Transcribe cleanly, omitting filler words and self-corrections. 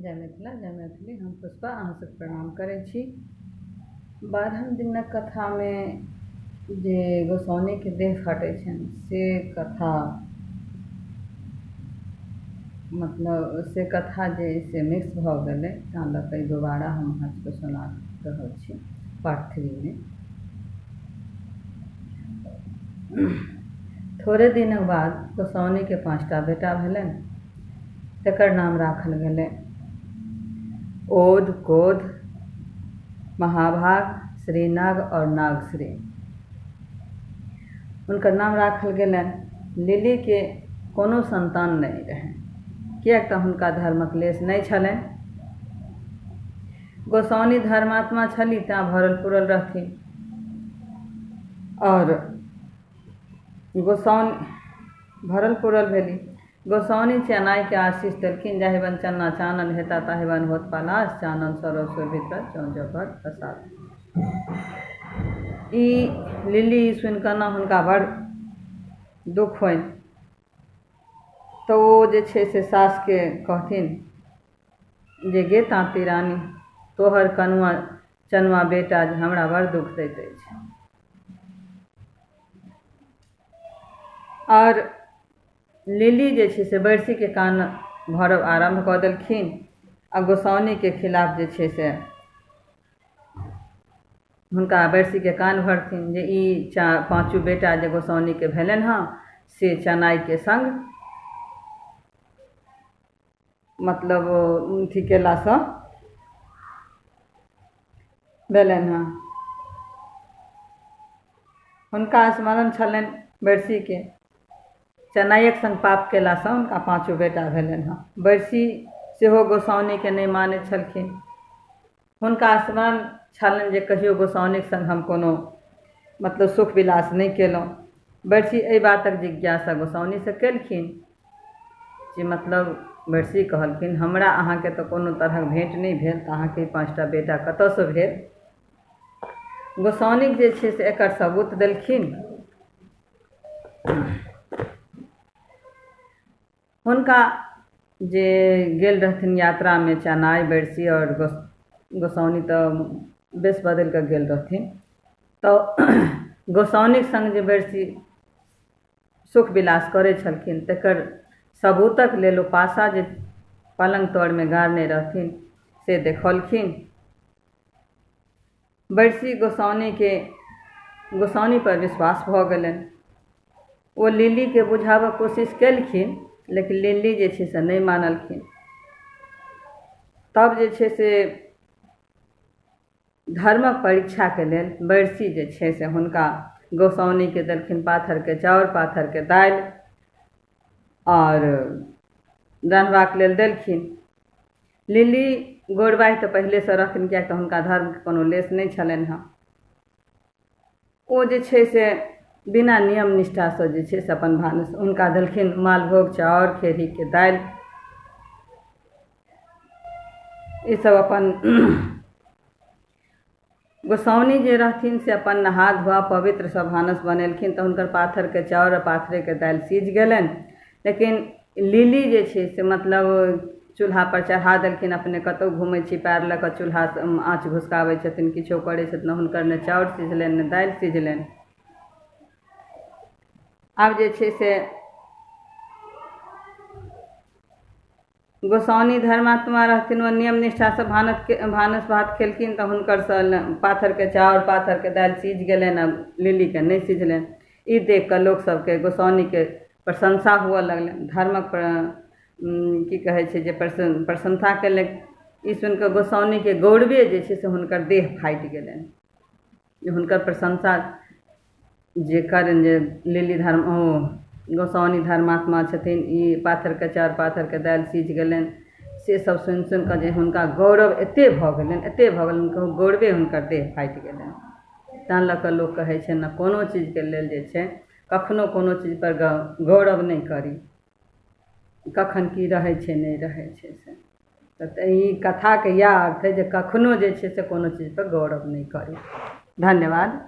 जय मिथिला जय मैथिली। हम पुष्पा अहाँ सबके प्रणाम करै छी। 12 दिनक कथामे जे गोसाउनीके देह फटै छनि से कथा मतलब से कथा जे से मिक्स भऽ गेलै ताहि लऽ कऽ दोबारा हम अहाँ सबके सुना रहल छी पार्ट 3 में। थोड़े दिनक बाद गोसाउनीके 5टा बेटा भेलनि। तकर नाम राखल गेलै ओध, कोध, महाभाग, श्रीनाग और नागश्री। हुनकर नाम राखल गेलनि। लिलीके कोनो संतान नहि रहनि, किएक तऽ हुनका धर्मक लेश नहि छलनि। गोसाउनी धर्मात्मा छलीह तेँ भरल पुरल रहथिन और गोसाउनी भरल पुरल भेली। गोसाउनी चेनाइके आशीष देलखिन, जाहिबन चन्ना चानन हेता ताहिबन होत पलाश, चानन सरो शोभित चौजपर प्रसाद। ई लिली सुनि कऽ ने हुनका बड़ दुख होनि, तऽ ओ जे छै से सासके कहथिन जे गे ताँती रानी, तोहर कनुआ चनुआ बेटा जे हमरा बड़ दुख दैत अछि। और लिली जे छै से बरसीके कान भरब आरम्भ कऽ देलखिन आ गोसाउनीके खिलाफ जे छै से हुनका बरसीके कान भरथिन जे ई 5 बेटा जे गोसाउनीके भेलनि हँ से चनाइके संग मतलब अथी केलासँ भेलनि हँ। हुनका स्मरण छलनि बरसीके चनाइक संग पाप केलासँ हुनका 5 बेटा भेलनि हँ। बरसी सेहो गोसाउनीके नहि मानैत छलखिन। हुनका स्मरण छलनि जे कहियो गोसाउनीके संग हम कोनो मतलब सुख विलास नहि केलहुँ। बरसी एहि बातक जिज्ञासा गोसाउनीसँ केलखिन जे मतलब बरसी कहलखिन हमरा अहाँके तऽ कोनो तरहक भेँट नहि भेल, तऽ अहाँके 5टा बेटा कतऽसँ भेल। गोसाउनी जे छै से एकर सबूत देलखिन। हुनका जे गेल रहथिन यात्रामे चनाइ, बरसी और गोसाउनी तऽ बेस बदलि कऽ गेल रहथिन, तऽ गोसाउनीके संग जे बरसी सुख विलास करै छलखिन तकर सबूतक लेल ओ पासा जे पलंग तरमे गाड़ने रहथिन से देखौलखिन। बरसी गोसाउनी पर विश्वास भऽ गेलनि। ओ लिलीके बुझाबऽ कोशिश केलखिन, लेकिन लिली जे छै से नहि मानलखिन। तब जे छै से धर्मक परीक्षाके लेल बरसी जे छै से हुनका गोसाउनीके देलखिन पाथरके चाउर, पाथरके दालि और रन्हबाक लेल देलखिन। लिली गोरबाइ तऽ पहिलेसँ रहथिन, किएक तऽ हुनका धर्मके कोनो लेश नहि छलनि हँ। ओ जे छै से बिना नियम निष्ठासँ जे छै से अपन भानस हुनका देलखिन मालभोग चाउर, खेरहीके दालि, ईसब अपन गोसाउनी जे रहथिन से अपन नहा धोआ पवित्रसँ भानस बनेलखिन तऽ हुनकर पाथरके चाउर और पाथरेके दालि सिझ गेलनि। लेकिन लिली जे छै से मतलब चूल्हा पर चढ़ा देलखिन। अपने कतहु घुमै छी पैर लऽ कऽ चूल्हा आँच घुसकाबै छथिन, किछो करै छथिन, हुनकर ने चाउर सिझलनि ने दालि सिझलनि। आब जे छै से गोसाउनी धर्मात्मा रहथिन, ओ नियम निष्ठासँ भानस भात खेलखिन तऽ हुनकर पाथरके चाउर पाथरके दालि सिझ गेलनि, लिलीके नहि सिझलनि। ई देख कऽ लोक सबके गोसाउनीके प्रशंसा हुअ लगलनि, धर्मक की कहै छै जे प्रशंसा केलक। ई सुनि कऽ गोसाउनीके गौरवे जे छै से हुनकर देह फाटि गेलनि जे हुनकर प्रशंसा जे करनि जे लिली गोसाउनी धर्मात्मा छथिन, ई पाथरके चाउर पाथरके दालि सिझ गेलनि, से सब सुनि कऽ जे हुनका गौरव एतेक भऽ गेलनि गौरवे हुनकर देह फाटि गेलनि। तेँ लऽ कऽ लोक कहै छै ने, कोनो चीजके लेल जे छै कखनो कोनो चीज पर गौरव नहि करी, कखन की रहै छै नहि रहै छै से। तऽ ई कथाके इएह अर्थ है जे कखनो जे छै से कोनो चीज पर गौरव नहि करी। धन्यवाद।